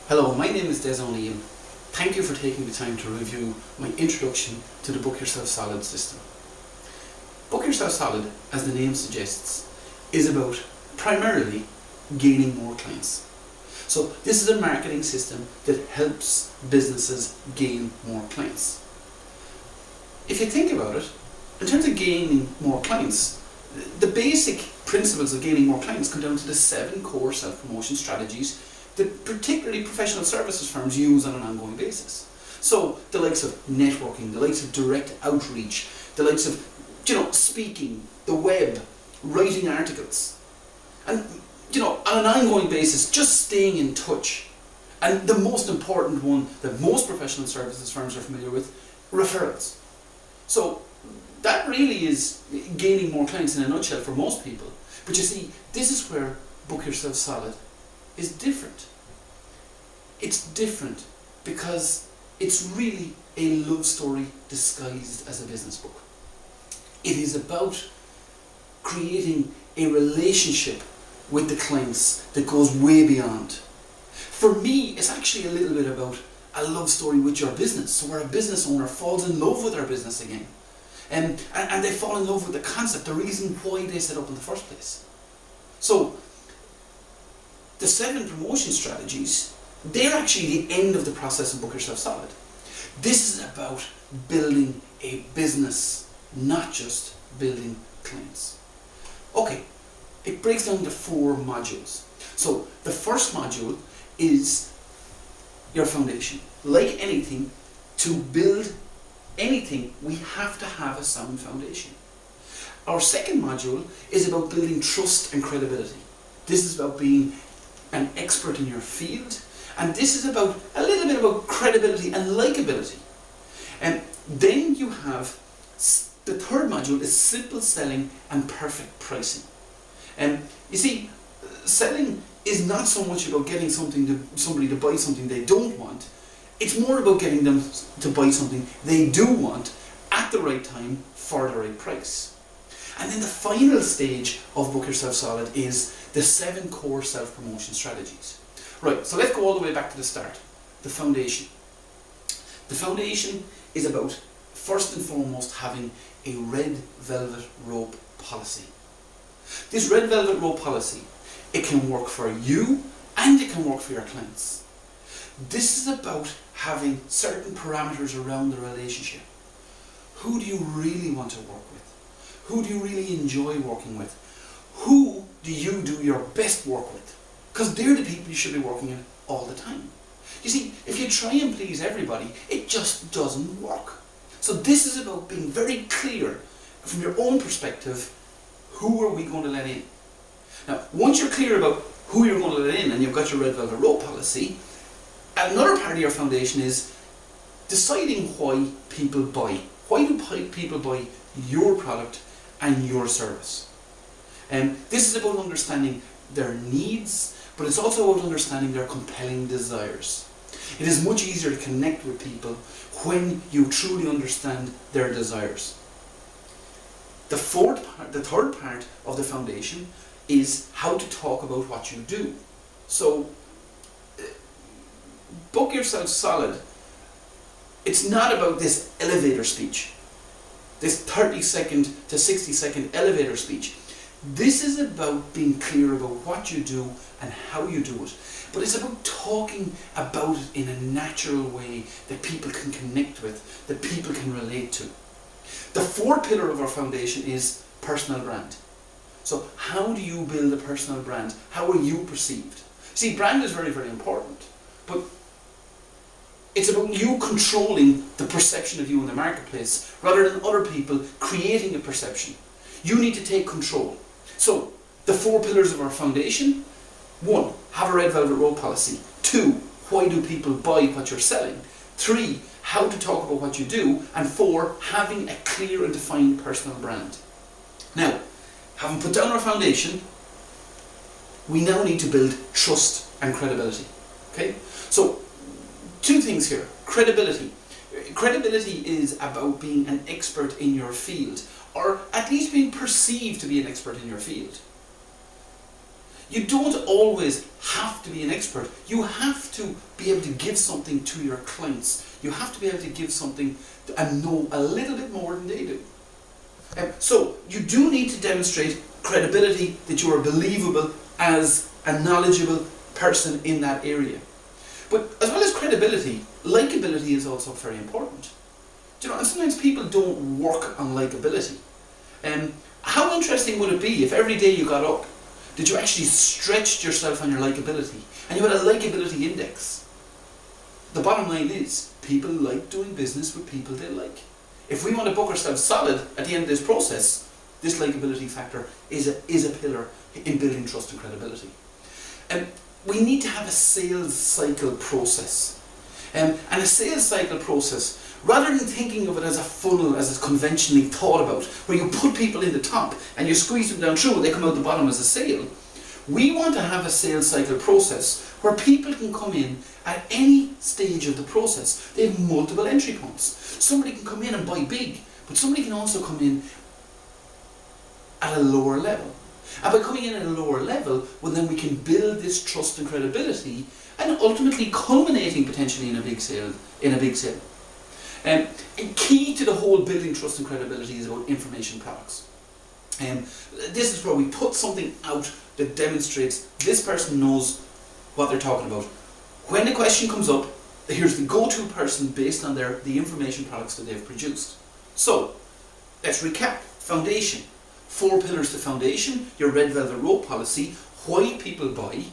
Hello, my name is Des O'Neill. Thank you for taking the time to review my introduction to the Book Yourself Solid system. Book Yourself Solid, as the name suggests, is about primarily gaining more clients. So this is a marketing system that helps businesses gain more clients. If you think about it, in terms of gaining more clients, the basic principles of gaining more clients come down to the 7 core self-promotion strategies that particularly professional services firms use on an ongoing basis. So the likes of networking, the likes of direct outreach, the likes of speaking, the web, writing articles, and on an ongoing basis, just staying in touch. And the most important one that most professional services firms are familiar with, referrals. So that really is gaining more clients in a nutshell for most people. But you see, this is where Book Yourself Solid is different. It's different because it's really a love story disguised as a business book. It is about creating a relationship with the clients that goes way beyond. For me, it's actually a little bit about a love story with your business, so where a business owner falls in love with their business again. And they fall in love with the concept, the reason why they set up in the first place. So, the 7 promotion strategies, they're actually the end of the process of Book Yourself Solid. This is about building a business, not just building clients. Okay, it breaks down to 4 modules. So the first module is your foundation. Like anything, to build anything, we have to have a sound foundation. Our second module is about building trust and credibility. This is about being an expert in your field, and this is about a little bit about credibility and likability. And then you have the third module is simple selling and perfect pricing. And you see, selling is not so much about getting somebody to buy something they don't want. It's more about getting them to buy something they do want at the right time for the right price. And then the final stage of Book Yourself Solid is the 7 core self-promotion strategies. Right, so let's go all the way back to the start. The foundation. The foundation is about, first and foremost, having a red velvet rope policy. This red velvet rope policy, it can work for you and it can work for your clients. This is about having certain parameters around the relationship. Who do you really want to work with? Who do you really enjoy working with? Who do you do your best work with? Because they're the people you should be working with all the time. You see, if you try and please everybody, it just doesn't work. So this is about being very clear from your own perspective, who are we going to let in? Now, once you're clear about who you're going to let in and you've got your red velvet rope policy, another part of your foundation is deciding why people buy. Why do people buy your product and your service? And this is about understanding their needs, but it's also about understanding their compelling desires. It is much easier to connect with people when you truly understand their desires. The third part of the foundation is how to talk about what you do. So, Book Yourself Solid, it's not about this elevator speech, this 30-second to 60-second elevator speech. This is about being clear about what you do and how you do it. But it's about talking about it in a natural way that people can connect with, that people can relate to. The 4th pillar of our foundation is personal brand. So how do you build a personal brand? How are you perceived? See, brand is very, very important, but it's about you controlling the perception of you in the marketplace rather than other people creating a perception. You need to take control. So, the 4 pillars of our foundation: 1, have a red velvet rope policy. 2, why do people buy what you're selling? 3, how to talk about what you do. And 4, having a clear and defined personal brand. Now, having put down our foundation, we now need to build trust and credibility. Okay? So, 2 things here. Credibility. Credibility is about being an expert in your field, or at least being perceived to be an expert in your field. You don't always have to be an expert. You have to be able to give something to your clients. You have to be able to give something and know a little bit more than they do. So you do need to demonstrate credibility, that you are believable as a knowledgeable person in that area. But as well as credibility, likability is also very important. Do you know, and sometimes people don't work on likability. How interesting would it be if every day you got up, did you actually stretched yourself on your likability, and you had a likability index? The bottom line is, people like doing business with people they like. If we want to book ourselves solid at the end of this process, this likability factor is a pillar in building trust and credibility. We need to have a sales cycle process. And a sales cycle process, rather than thinking of it as a funnel as it's conventionally thought about, where you put people in the top and you squeeze them down through and they come out the bottom as a sale, we want to have a sales cycle process where people can come in at any stage of the process. They have multiple entry points. Somebody can come in and buy big, but somebody can also come in at a lower level. And by coming in at a lower level, well, then we can build this trust and credibility, and ultimately culminating potentially in a big sale. And key to the whole building trust and credibility is about information products. This is where we put something out that demonstrates this person knows what they're talking about. When the question comes up, here's the go-to person based on the information products that they've produced. So, let's recap. Foundation. 4 pillars to foundation, your red velvet rope policy, why people buy,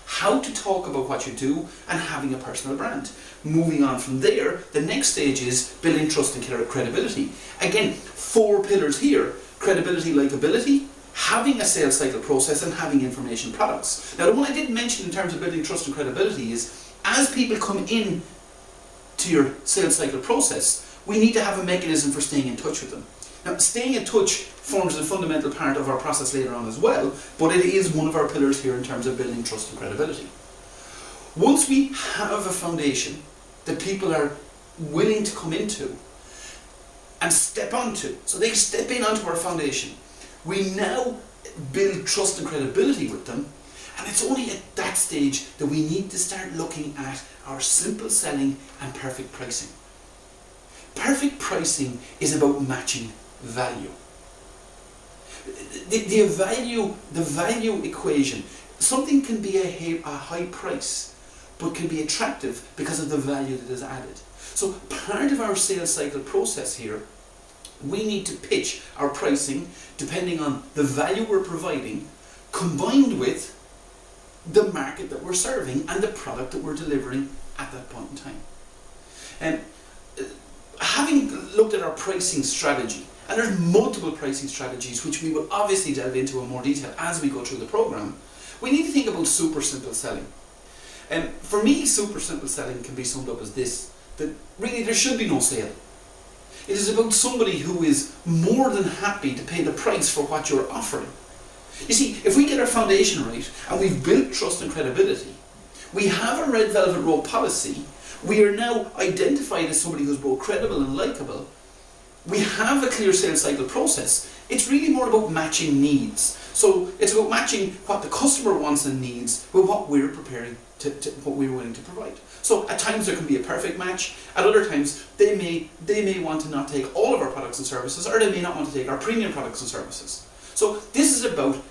how to talk about what you do, and having a personal brand. Moving on from there, the next stage is building trust and credibility. Again, 4 pillars here: credibility, likability, having a sales cycle process, and having information products. Now, the one I didn't mention in terms of building trust and credibility is, as people come in to your sales cycle process, we need to have a mechanism for staying in touch with them. Now, staying in touch forms a fundamental part of our process later on as well, but it is one of our pillars here in terms of building trust and credibility. Once we have a foundation that people are willing to come into and step onto, so they step in onto our foundation, we now build trust and credibility with them, and it's only at that stage that we need to start looking at our simple selling and perfect pricing. Perfect pricing is about matching value. The value equation. Something can be a high price, but can be attractive because of the value that is added. So part of our sales cycle process here, we need to pitch our pricing depending on the value we're providing, combined with the market that we're serving and the product that we're delivering at that point in time. And having looked at our pricing strategy, and there's multiple pricing strategies which we will obviously delve into in more detail as we go through the program, we need to think about super simple selling. And for me, super simple selling can be summed up as this: that really there should be no sale. It is about somebody who is more than happy to pay the price for what you're offering. You see, if we get our foundation right and we've built trust and credibility, we have a red velvet rope policy, we are now identified as somebody who's both credible and likable, we have a clear sales cycle process. It's really more about matching needs. So it's about matching what the customer wants and needs with what we're preparing what we're willing to provide. So at times there can be a perfect match. At other times they may want to not take all of our products and services, or they may not want to take our premium products and services. So this is about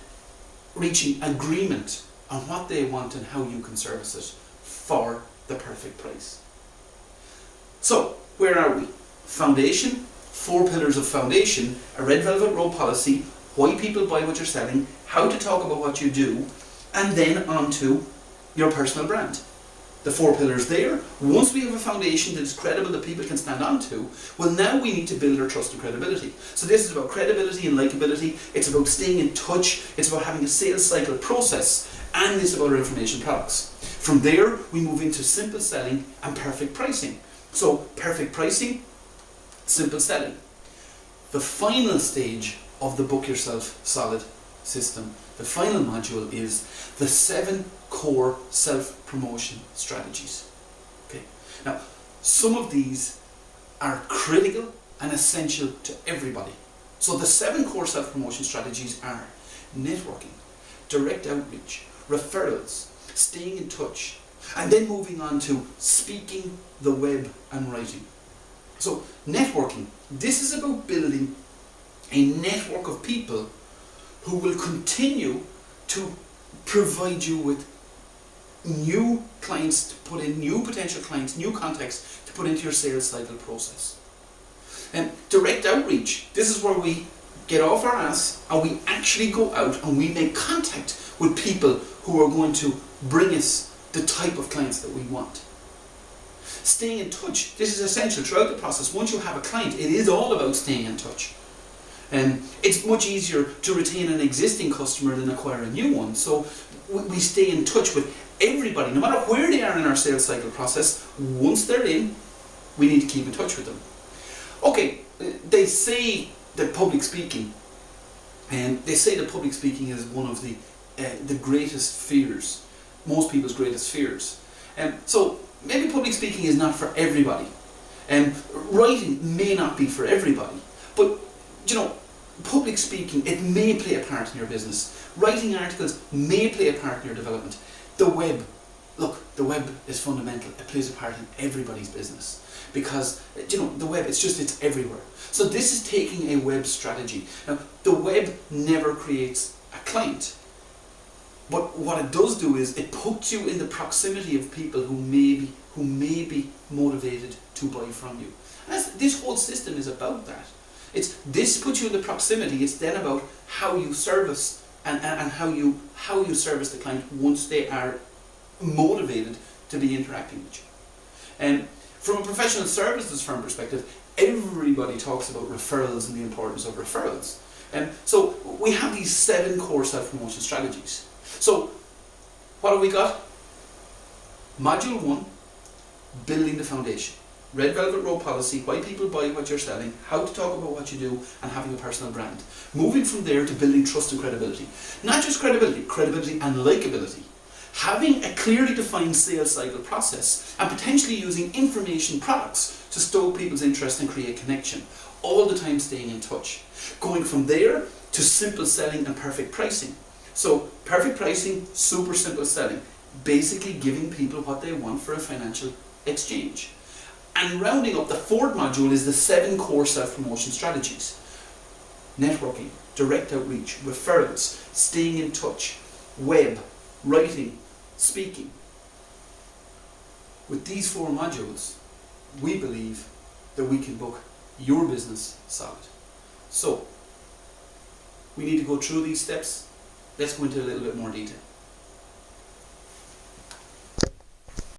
reaching agreement on what they want and how you can service it for the perfect price. So where are we? Foundation, 4 pillars of foundation, a red velvet rope policy, why people buy what you're selling, how to talk about what you do, and then on to your personal brand. The 4 pillars there. Once we have a foundation that is credible, that people can stand on to, well, now we need to build our trust and credibility. So this is about credibility and likability. It's about staying in touch. It's about having a sales cycle process, and it's about our information products. From there, we move into simple selling and perfect pricing. So perfect pricing, simple selling. The final stage of the Book Yourself Solid system, the final module, is the 7 core self-promotion strategies. Okay. Now, some of these are critical and essential to everybody. So the 7 core self-promotion strategies are networking, direct outreach, referrals, staying in touch, and then moving on to speaking, the web, and writing. So networking, this is about building a network of people who will continue to provide you with new clients to put in, new potential clients, new contacts to put into your sales cycle process. And direct outreach, this is where we get off our ass and we actually go out and we make contact with people who are going to bring us the type of clients that we want. Staying in touch, this is essential throughout the process. Once you have a client, it is all about staying in touch. It's much easier to retain an existing customer than acquire a new one. So we stay in touch with everybody, no matter where they are in our sales cycle process. Once they're in, we need to keep in touch with them. Okay, they say that public speaking, is one of the greatest fears, most people's greatest fears. So maybe public speaking is not for everybody. Writing may not be for everybody, but public speaking, it may play a part in your business. Writing articles may play a part in your development. The web, look, the web is fundamental. It plays a part in everybody's business because the web, it's everywhere. So this is taking a web strategy. Now, the web never creates a client, but what it does do is it puts you in the proximity of people who may be motivated to buy from you. And this whole system is about that. This puts you in the proximity. It's then about how you service and how you service the client once they are motivated to be interacting with you. And from a professional services firm perspective, everybody talks about referrals and the importance of referrals. And so we have these 7 core self-promotion strategies. So what have we got? Module 1, building the foundation. Red Velvet Rope policy, why people buy what you're selling, how to talk about what you do, and having a personal brand. Moving from there to building trust and credibility. Not just credibility and likability. Having a clearly defined sales cycle process and potentially using information products to stoke people's interest and create connection. All the time staying in touch. Going from there to simple selling and perfect pricing. So perfect pricing, super simple selling. Basically giving people what they want for a financial exchange. And rounding up, the 4th module is the 7 core self-promotion strategies. Networking, direct outreach, referrals, staying in touch, web, writing, speaking. With these 4 modules, we believe that we can book your business solid. So, we need to go through these steps. Let's go into a little bit more detail.